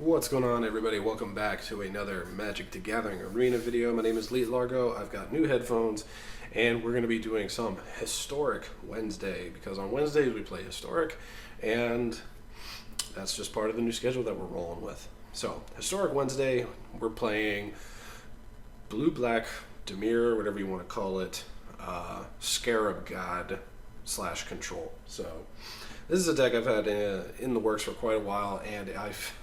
What's going on, everybody? Welcome back to another Magic the Gathering Arena video. My name is Lee Largo. I've got new headphones, and we're going to be doing some Historic Wednesday, because on Wednesdays we play Historic, and that's just part of the new schedule that we're rolling with. So, Historic Wednesday, we're playing Blue-Black, Dimir, whatever you want to call it, Scarab God / Control. So, this is a deck I've had in the works for quite a while, and I've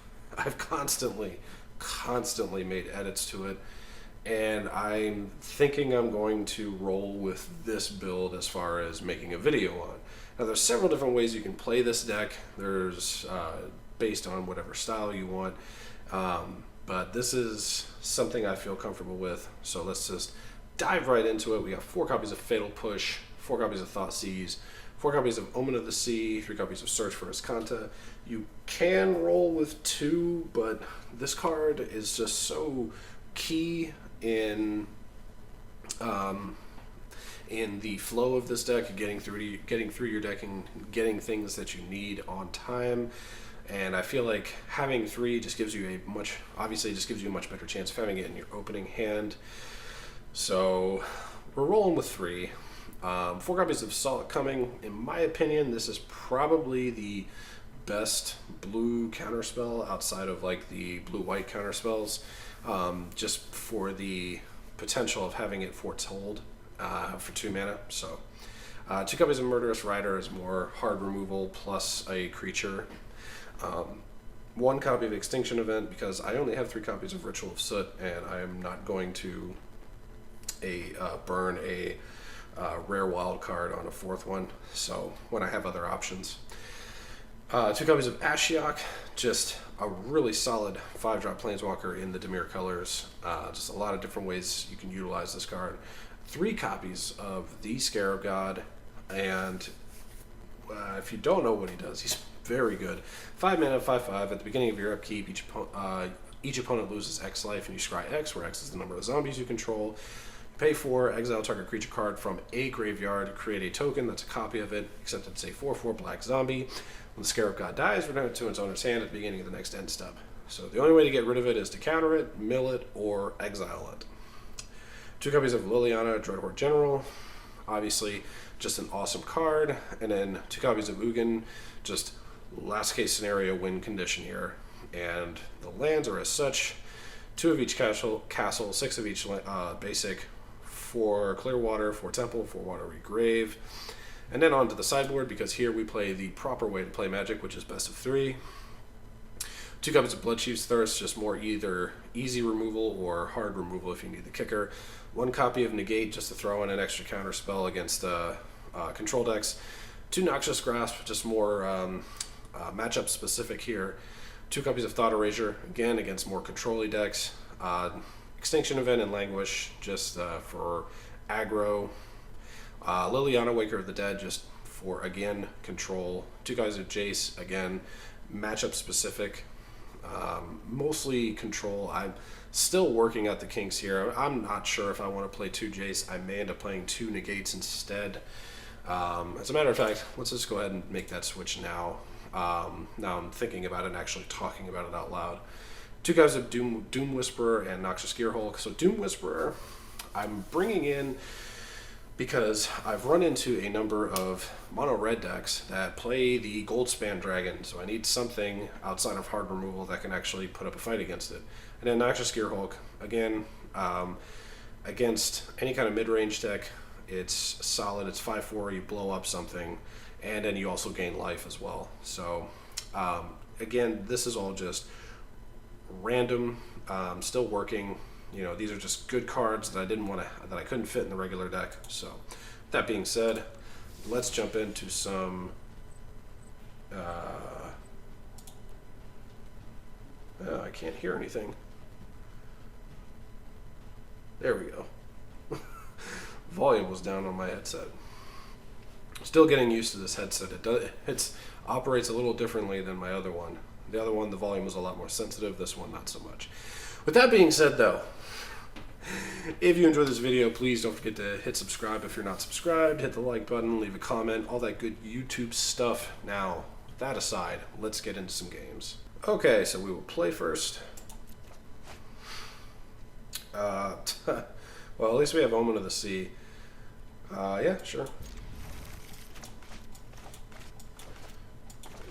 constantly made edits to it, and I'm thinking I'm going to roll with this build as far as making a video on. Now, there's several different ways you can play this deck. There's based on whatever style you want, but this is something I feel comfortable with, so let's just dive right into it. We got 4 copies of Fatal Push, 4 copies of Thoughtseize, 4 copies of Omen of the Sea, 3 copies of Search for Escanta. You can roll with 2, but this card is just so key in the flow of this deck, getting through your deck and getting things that you need on time. And I feel like having 3 just gives you a much better chance of having it in your opening hand. So we're rolling with 3. 4 copies of Salt Coming. In my opinion, this is probably the best blue counterspell outside of like the blue-white counterspells, just for the potential of having it foretold for 2 mana. So 2 copies of Murderous Rider is more hard removal plus a creature. 1 copy of Extinction Event, because I only have 3 copies of Ritual of Soot, and I am not going to burn a rare wild card on a 4th one, so when I have other options. 2 copies of Ashiok, just a really solid 5-drop Planeswalker in the Dimir colors. Just a lot of different ways you can utilize this card. 3 copies of the Scarab God, and if you don't know what he does, he's very good. 5 mana, 5/5. At the beginning of your upkeep, each opponent loses X life, and you scry X, where X is the number of zombies you control. Pay 4, exile target creature card from a graveyard, create a token that's a copy of it, except it's a 4/4 black zombie. When the Scarab God dies, return it to its owner's hand at the beginning of the next end step. So the only way to get rid of it is to counter it, mill it, or exile it. 2 copies of Liliana, Dreadhorde General, obviously just an awesome card. And then 2 copies of Ugin, just last case scenario win condition here. And the lands are as such: 2 of each castle, 6 of each basic, 4 Clearwater, 4 Temple, 4 Watery Grave. And then on to the sideboard, because here we play the proper way to play Magic, which is best of 3. 2 copies of Bloodchief's Thirst, just more either easy removal or hard removal if you need the kicker. 1 copy of Negate, just to throw in an extra counter spell against control decks. 2 Noxious Grasp, just more matchup specific here. 2 copies of Thought Erasure, again against more control-y decks. Extinction Event and Languish, just for aggro. Liliana, Waker of the Dead, just for, again, control. 2 copies of Jace, again, matchup specific. Mostly control. I'm still working out the kinks here. I'm not sure if I want to play 2 Jace. I may end up playing 2 Negates instead. As a matter of fact, let's just go ahead and make that switch now. Now I'm thinking about it and actually talking about it out loud. 2 copies of Doom Whisperer and Noxious Gearhulk. So Doom Whisperer, I'm bringing in because I've run into a number of mono red decks that play the Goldspan Dragon, so I need something outside of hard removal that can actually put up a fight against it. And then Noxious Gearhulk, again, against any kind of mid-range deck, it's solid. It's 5/4, you blow up something, and then you also gain life as well. So again, this is all just random, still working. You know, these are just good cards that I couldn't fit in the regular deck. So that being said, let's jump into some I can't hear anything. There we go. Volume was down on my headset. Still getting used to this headset. It operates a little differently than my other one. The other one, the volume was a lot more sensitive. This one, not so much. With that being said, though, if you enjoyed this video, please don't forget to hit subscribe if you're not subscribed. Hit the like button, leave a comment, all that good YouTube stuff. Now, that aside, let's get into some games. Okay, so we will play first. Well, at least we have Omen of the Sea. Yeah, sure.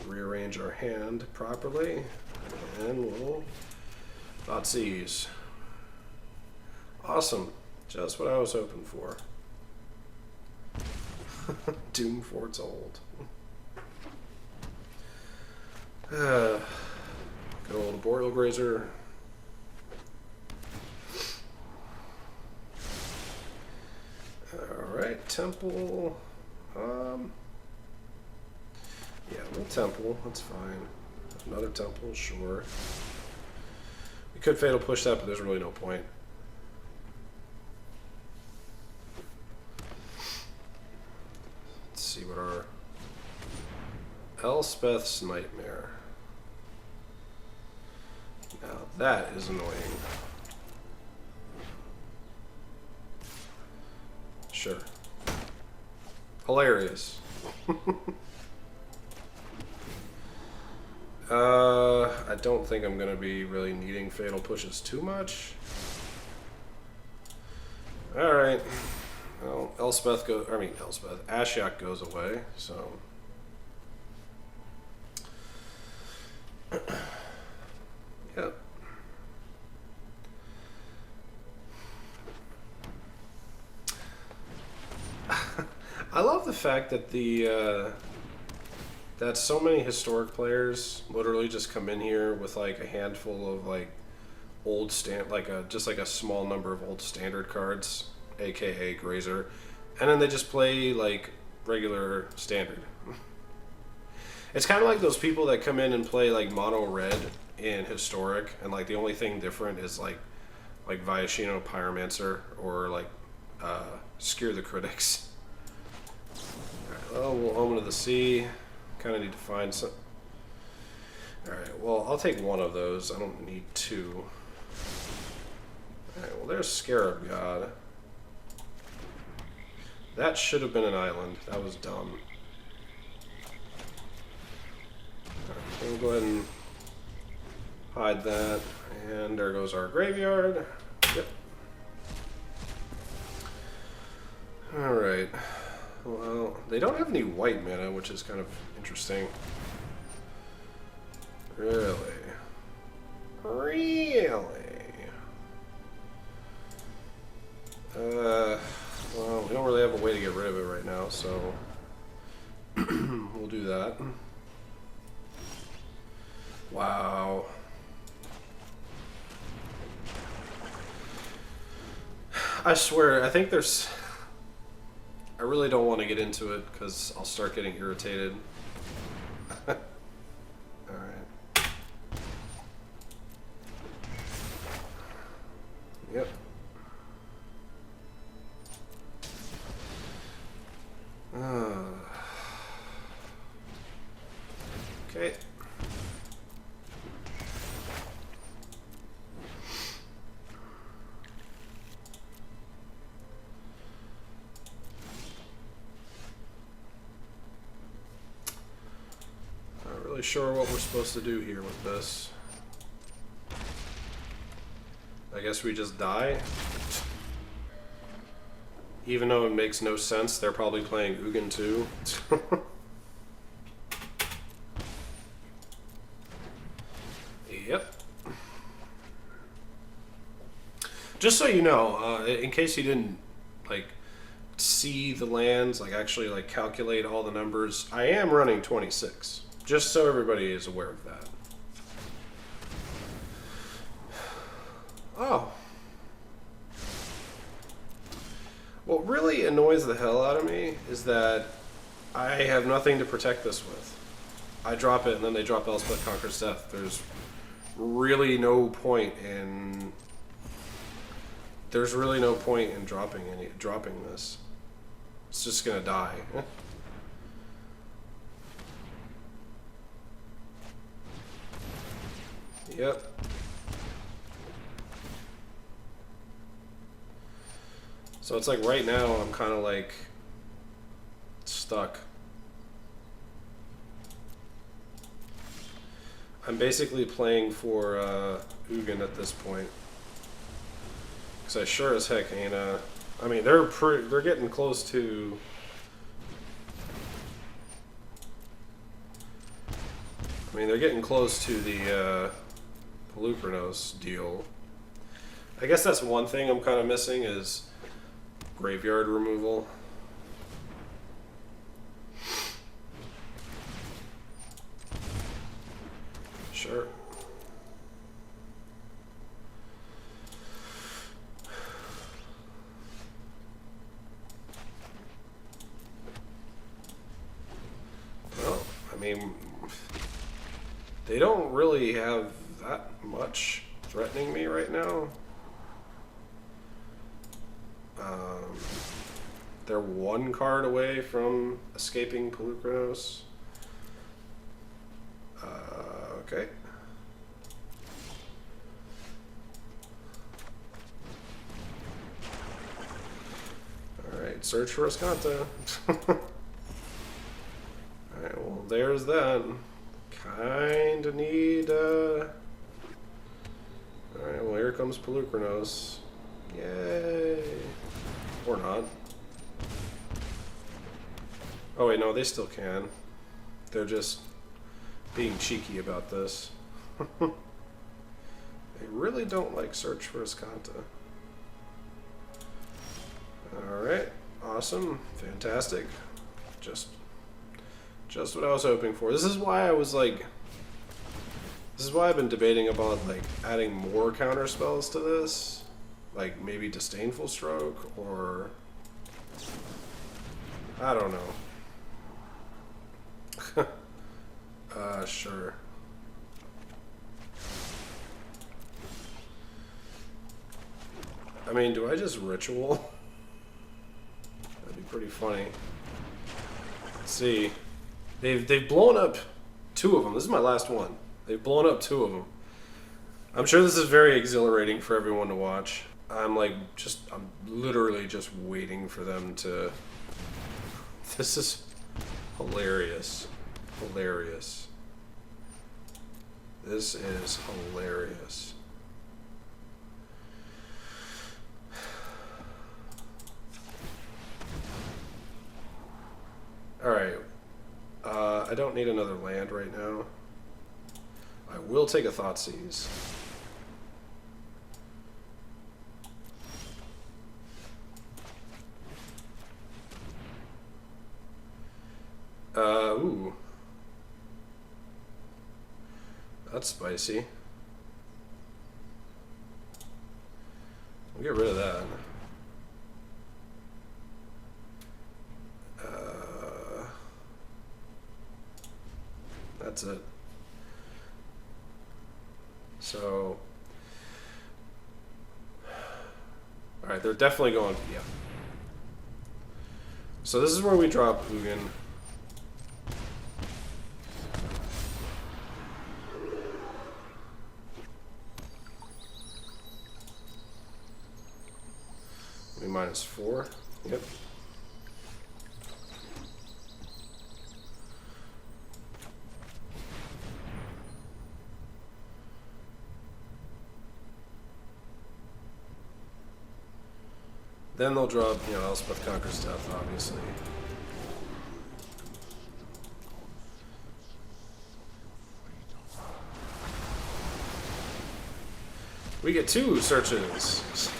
Rearrange our hand properly, and we'll Thoughtseize. Awesome. Just what I was hoping for. Doom Fort's old. Good old Boreal Grazer. Alright, Temple. Yeah, we'll Temple. That's fine. Another Temple, sure. We could Fatal Push that, but there's really no point. Let's see what our Elspeth's Nightmare. Now that is annoying. Sure. Hilarious. I don't think I'm going to be really needing Fatal Pushes too much. Alright. Well, Ashiok goes away, so... Yep. I love the fact that that so many historic players literally just come in here with like a handful of like old just like a small number of old standard cards, aka Grazer, and then they just play like regular standard. It's kind of like those people that come in and play like mono red in historic, and like the only thing different is like Viashino Pyromancer or like Skewer the Critics. Alright, well, we'll Omen of the Sea. Kind of need to find some. Alright, well, I'll take one of those. I don't need two. Alright, well, there's Scarab God. That should have been an island. That was dumb. Alright, we'll go ahead and hide that. And there goes our graveyard. Yep. Alright. Well, they don't have any white mana, which is kind of interesting. Really? Really? Well, we don't really have a way to get rid of it right now, so we'll do that. Wow. I swear, I think there's... I really don't want to get into it because I'll start getting irritated. Alright. Yep. Okay. Really sure what we're supposed to do here with this. I guess we just die. Even though it makes no sense, they're probably playing Ugin too. Yep. Just so you know, in case you didn't like see the lands, like actually like calculate all the numbers, I am running 26. Just so everybody is aware of that. Oh. What really annoys the hell out of me is that I have nothing to protect this with. I drop it and then they drop Elspeth Conquers Death. There's really no point in... There's really no point in dropping this. It's just gonna die. Yep. So it's like right now I'm kind of like stuck. I'm basically playing for Ugin at this point. Because I sure as heck ain't... I mean, they're getting close to... I mean, they're getting close to the Pelucranos deal. I guess that's one thing I'm kind of missing is graveyard removal. Sure. Well, I mean, they don't really have that much threatening me right now. They're one card away from escaping Pelucranos. Okay. Alright, search for Escanta. Alright, well, there's that. Kinda need, Alright, well, here comes Pelucranos. Yay! Or not. Oh wait, no, they still can. They're just being cheeky about this. They really don't like search for Escanta. Alright, awesome, fantastic. Just what I was hoping for. This is why I was like... This is why I've been debating about like adding more counter spells to this. Like maybe Disdainful Stroke or... I don't know. Sure. I mean, do I just ritual? That'd be pretty funny. Let's see. They've blown up 2 of them. This is my last one. They've blown up 2 of them. I'm sure this is very exhilarating for everyone to watch. I'm literally just waiting for them to... This is hilarious. Hilarious. This is hilarious. Alright. I don't need another land right now. I will take a Thoughtseize. Ooh. That's spicy. We'll get rid of that. That's it. So... Alright, they're definitely going... Yeah. So this is where we drop Ugin. -4. Yep. Then they'll drop, Elspeth Conquers Death, obviously. We get 2 searches.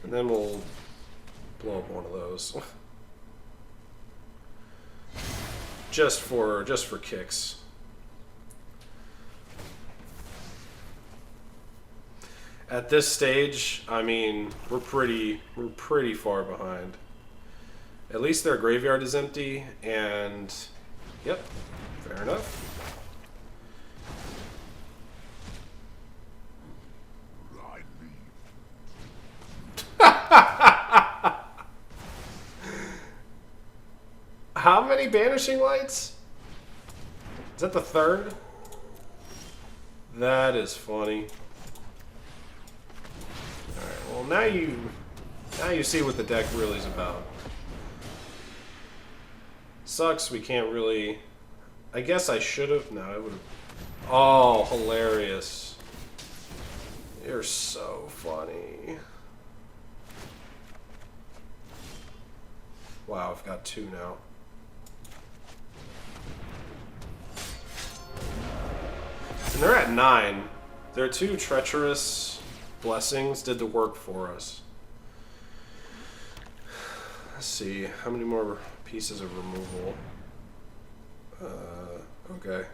And then we'll blow up one of those. just for kicks. At this stage, I mean, we're pretty far behind. At least their graveyard is empty, and yep, fair enough. How many Banishing Lights? Is that the 3rd? That is funny. Alright, well now you see what the deck really is about. Sucks we can't really I guess I should have. No, I would have. Oh, hilarious. You're so funny. Wow, I've got 2 now. And they're at 9. Their 2 treacherous blessings did the work for us. Let's see, how many more pieces of removal? Okay.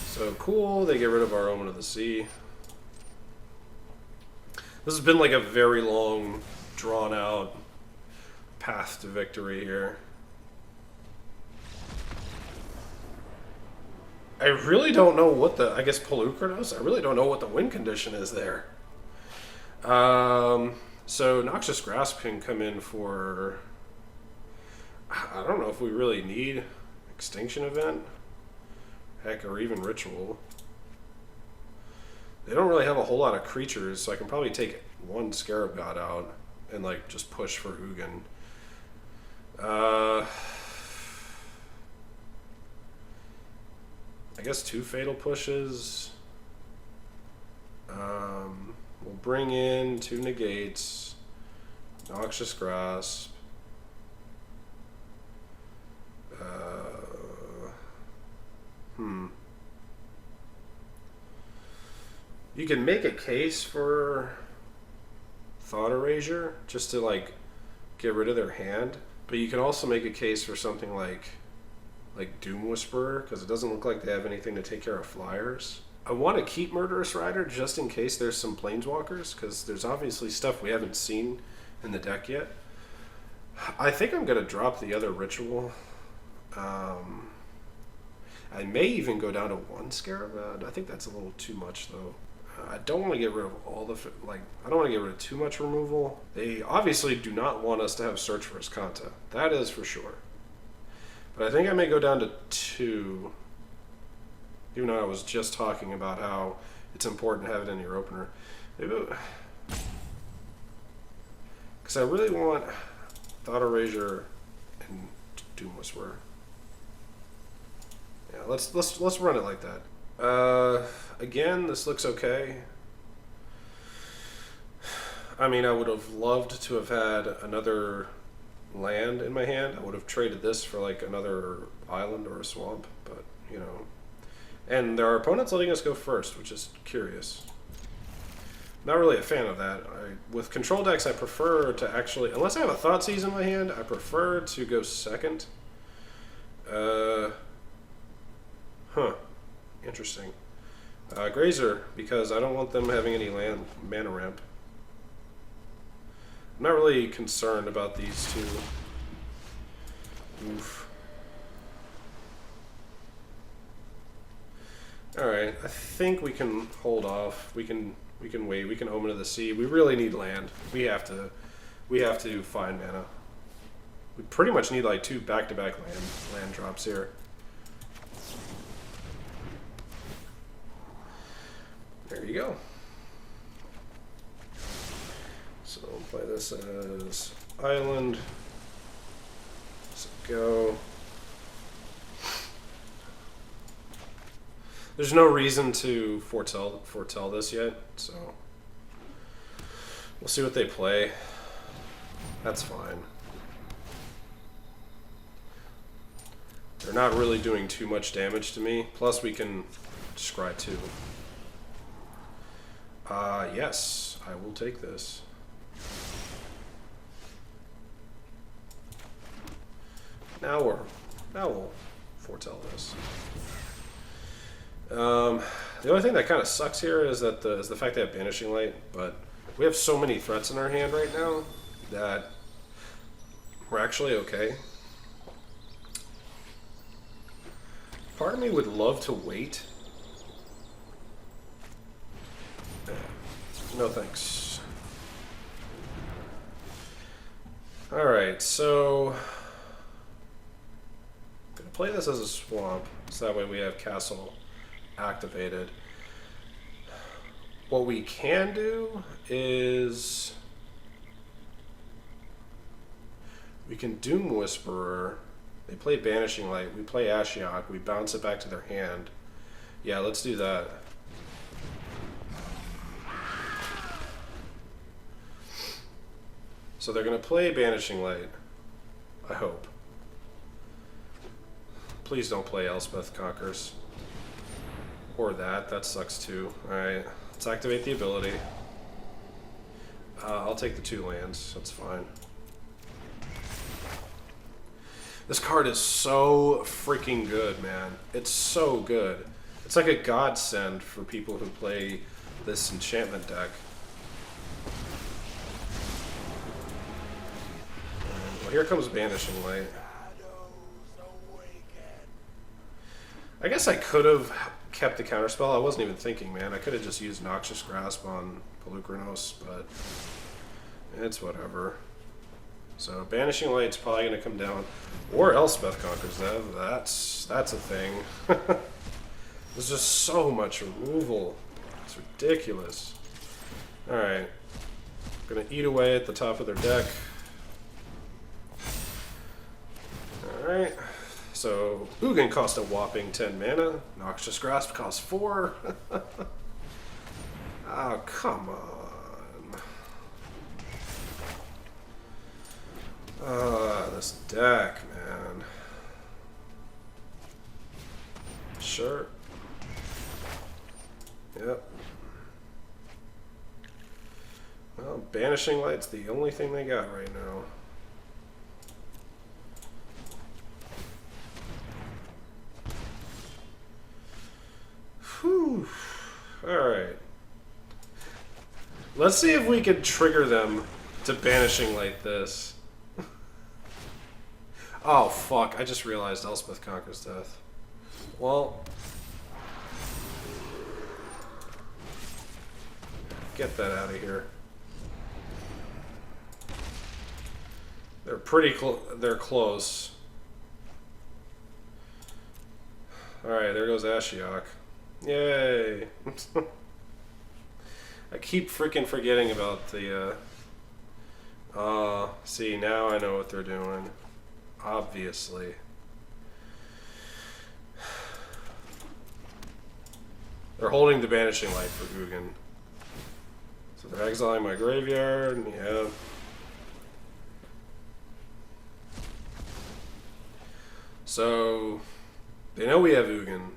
So cool, they get rid of our Omen of the Sea. This has been like a very long, drawn out path to victory here. I really don't know what the, I guess Pulukra knows? I really don't know what the win condition is there. So Noxious Grasp can come in for, I don't know if we really need Extinction Event. Heck, or even Ritual. They don't really have a whole lot of creatures, so I can probably take 1 Scarab God out and like just push for Ugin. I guess 2 Fatal Pushes. We'll bring in 2 Negates, Noxious Grasp. You can make a case for Thought Erasure just to like get rid of their hand, but you can also make a case for something like Doom Whisperer, because it doesn't look like they have anything to take care of flyers. I want to keep Murderous Rider just in case there's some Planeswalkers, because there's obviously stuff we haven't seen in the deck yet. I think I'm going to drop the other Ritual. I may even go down to 1 Scarab God. I think that's a little too much, though. I don't want to get rid of all the, I don't want to get rid of too much removal. They obviously do not want us to have Search for Azcanta. That is for sure. But I think I may go down to 2. Even though I was just talking about how it's important to have it in your opener. Because I really want Thought Erasure and Doom Whisperer. Yeah, let's run it like that. Again, this looks okay. I mean, I would have loved to have had another land in my hand. I would have traded this for like another island or a swamp, but you know. And there are opponents letting us go first, which is curious. Not really a fan of that. With control decks, I prefer to actually, unless I have a Thoughtseize in my hand, I prefer to go second. Interesting. Grazer, because I don't want them having any land mana ramp. I'm not really concerned about these 2. Oof. Alright, I think we can hold off. We can wait. We can Omen of the Sea. We really need land. We have to find mana. We pretty much need like 2 back-to-back land drops here. There you go. So I'll play this as island. So go. There's no reason to foretell this yet, so we'll see what they play. That's fine. They're not really doing too much damage to me. Plus, we can scry 2. Yes, I will take this. Now we'll foretell this. The only thing that kind of sucks here is that the fact they have Banishing Light, but we have so many threats in our hand right now that we're actually okay. Part of me would love to wait. No thanks. Alright, so I'm gonna play this as a swamp, so that way we have castle activated. What we can do is we can Doom Whisperer. They play Banishing Light. We play Ashiok. We bounce it back to their hand. Yeah, let's do that. So they're going to play Banishing Light. I hope. Please don't play Elspeth Conquers. Or that. That sucks too. Alright. Let's activate the ability. I'll take the 2 lands. That's fine. This card is so freaking good, man. It's so good. It's like a godsend for people who play this enchantment deck. Well, here comes Banishing Light. I guess I could have kept the counterspell. I wasn't even thinking, man. I could have just used Noxious Grasp on Pelucranos, but it's whatever. So Banishing Light's probably going to come down, or Elspeth Conquers them. That's a thing. There's just so much removal. It's ridiculous. All right, going to eat away at the top of their deck. All right. So Ugin cost a whopping 10 mana. Noxious Grasp costs 4. Oh, come on. This deck, man. Sure. Yep. Well, Banishing Light's the only thing they got right now. Whew. Alright. Let's see if we can trigger them to Banishing Light this. Oh, fuck. I just realized Elspeth Conquers Death. Well. Get that out of here. They're pretty close. They're close. Alright, there goes Ashiok. Yay! I keep freaking forgetting about the, see, now I know what they're doing. Obviously. They're holding the Banishing Light for Ugin. So they're exiling my graveyard, yeah. So, they know we have Ugin.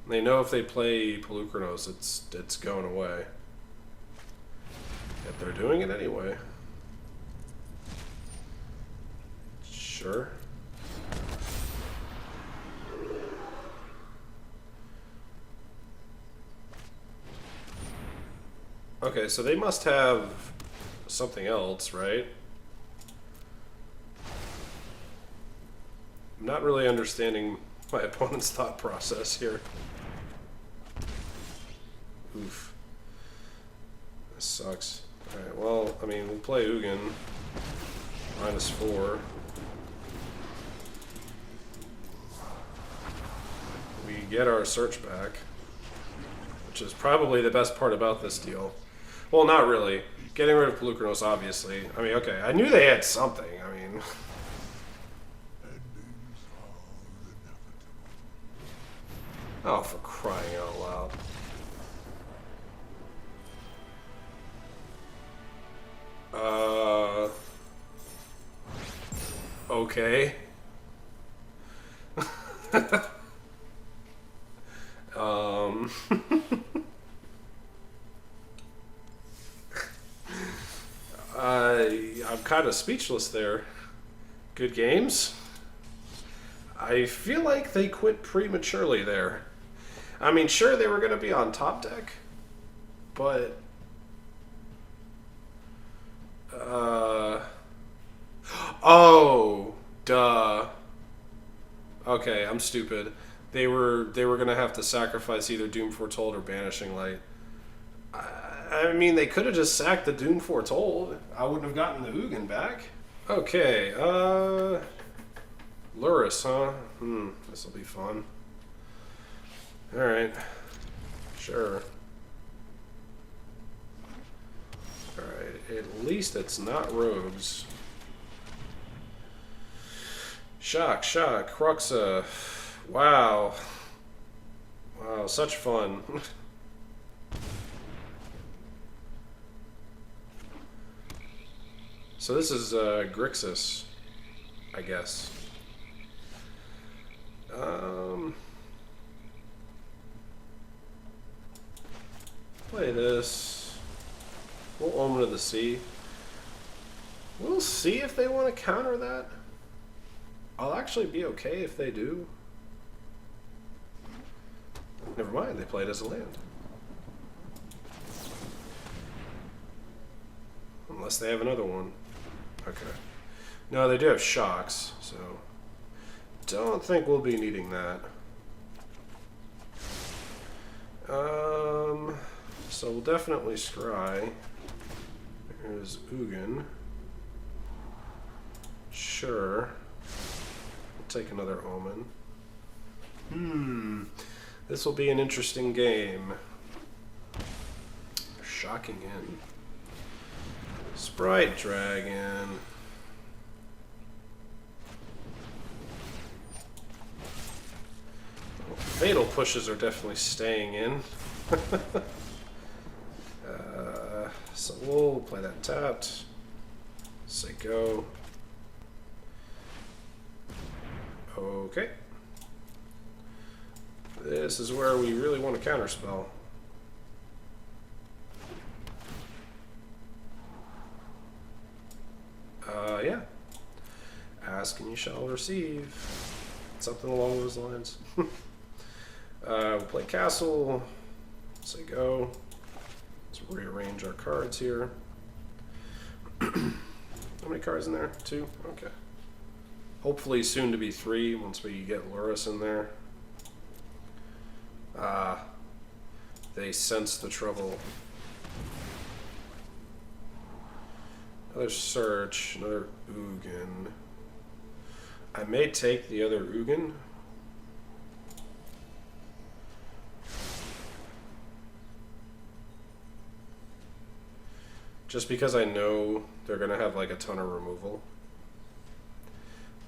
They know if they play Pelucranos, it's going away. Yet they're doing it anyway. Sure. Okay, so they must have something else, right? I'm not really understanding my opponent's thought process here. Oof. This sucks. Alright, well, I mean, we play Ugin. -4. We get our search back, which is probably the best part about this deal. Well, not really. Getting rid of Pelucranos, obviously. I mean, okay, I knew they had something. I mean... Oh, for crying out loud. Okay. I'm kind of speechless there. Good games? I feel like they quit prematurely there. I mean, sure, they were going to be on top deck, but... Oh, duh. Okay, I'm stupid. They were gonna have to sacrifice either Doom Foretold or Banishing Light. I mean, they could have just sacked the Doom Foretold. I wouldn't have gotten the Ugin back. Okay, Luris, huh? This'll be fun. Alright. Sure. Alright, at least it's not rogues. Shock, Cruxa. Wow. Wow, such fun. So this is Grixis, I guess. Play this. We'll Omen of the Sea. We'll see if they want to counter that. I'll actually be okay if they do. Never mind, they play it as a land. Unless they have another one. Okay. No, they do have shocks, so don't think we'll be needing that. So we'll definitely scry. There's Ugin. Sure. We'll take another Omen. This will be an interesting game. Shocking in. Sprite Dragon. Well, fatal pushes are definitely staying in. So we'll play that tapped. Say go. Okay. This is where we really want to counterspell. Yeah. Ask and you shall receive. Something along those lines. We'll play castle. Say go. Let's rearrange our cards here. How many cards in there? 2? Okay. Hopefully soon to be 3 once we get Luris in there. They sense the trouble. Another search, another Ugin. I may take the other Ugin. Just because I know they're going to have like a ton of removal.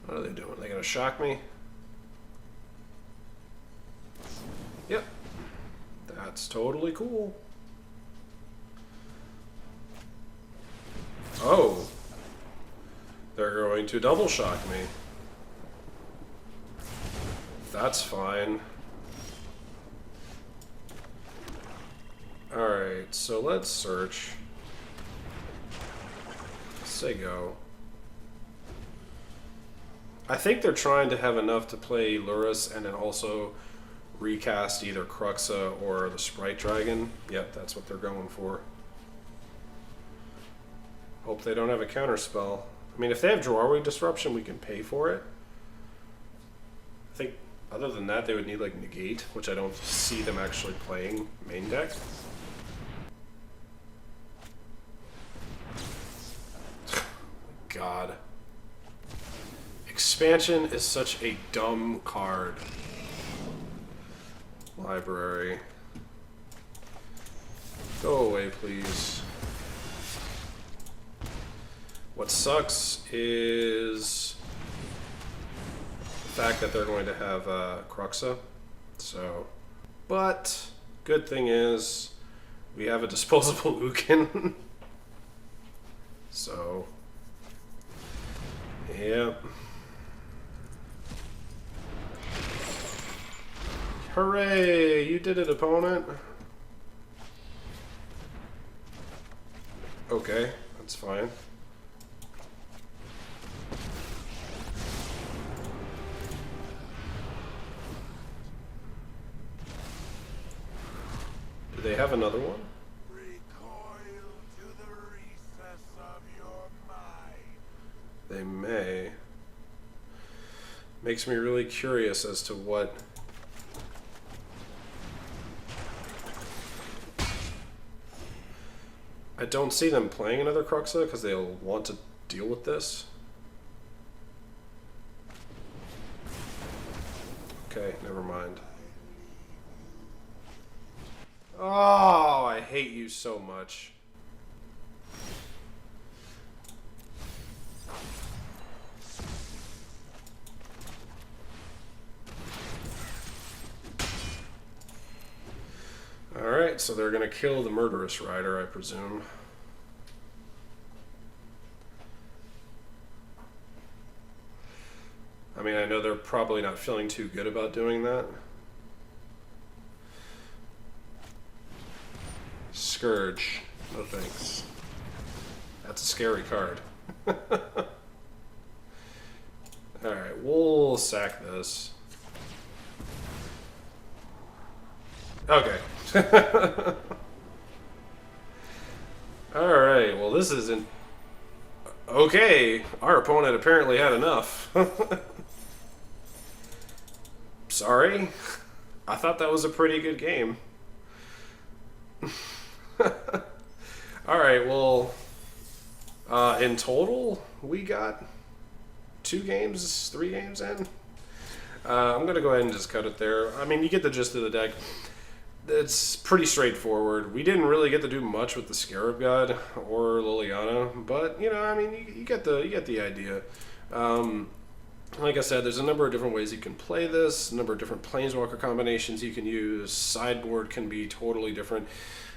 What are they doing? Are they going to shock me? Yep. That's totally cool. Oh. They're going to double shock me. That's fine. Alright, so let's search. Say go. I think they're trying to have enough to play Luris and then also recast either Cruxa or the Sprite Dragon. Yep, that's what they're going for. Hope they don't have a counterspell. I mean, if they have Drawing Disruption, we can pay for it. I think other than that, they would need like Negate, which I don't see them actually playing main deck. God. Expansion is such a dumb card. Library. Go away, please. What sucks is the fact that they're going to have Cruxa. So, but good thing is we have a disposable Ugin. So, yeah. Hooray! You did it, opponent. Okay, that's fine. Do they have another one? Recoil to the recess of your mind. They may. Makes me really curious as to what... I don't see them playing another Cruxa because they'll want to deal with this. Okay, never mind. Oh, I hate you so much. Alright, so they're going to kill the murderous rider, I presume. I mean, I know they're probably not feeling too good about doing that. Scourge. No thanks. That's a scary card. Alright, we'll sack this. Okay. Alright, well this isn't... Okay, our opponent apparently had enough. Sorry. I thought that was a pretty good game. Alright, well... in total, we got 3 games in. I'm going to go ahead and just cut it there. I mean, you get the gist of the deck. It's pretty straightforward. We didn't really get to do much with the Scarab God or Liliana, but, you know, I mean, you get the idea. Like I said, there's a number of different ways you can play this, a number of different Planeswalker combinations you can use. Sideboard can be totally different.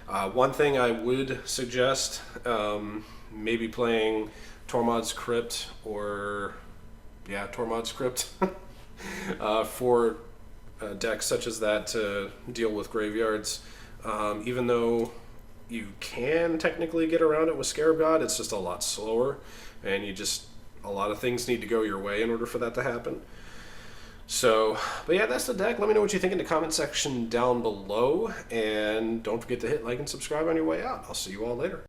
One thing I would suggest, maybe playing Tormod's Crypt or, yeah, Tormod's Crypt for decks such as that to deal with graveyards. Even though you can technically get around it with Scarab God, it's just a lot slower, and a lot of things need to go your way in order for that to happen. So, but yeah, that's the deck. Let me know what you think in the comment section down below, and don't forget to hit like and subscribe on your way out. I'll see you all later.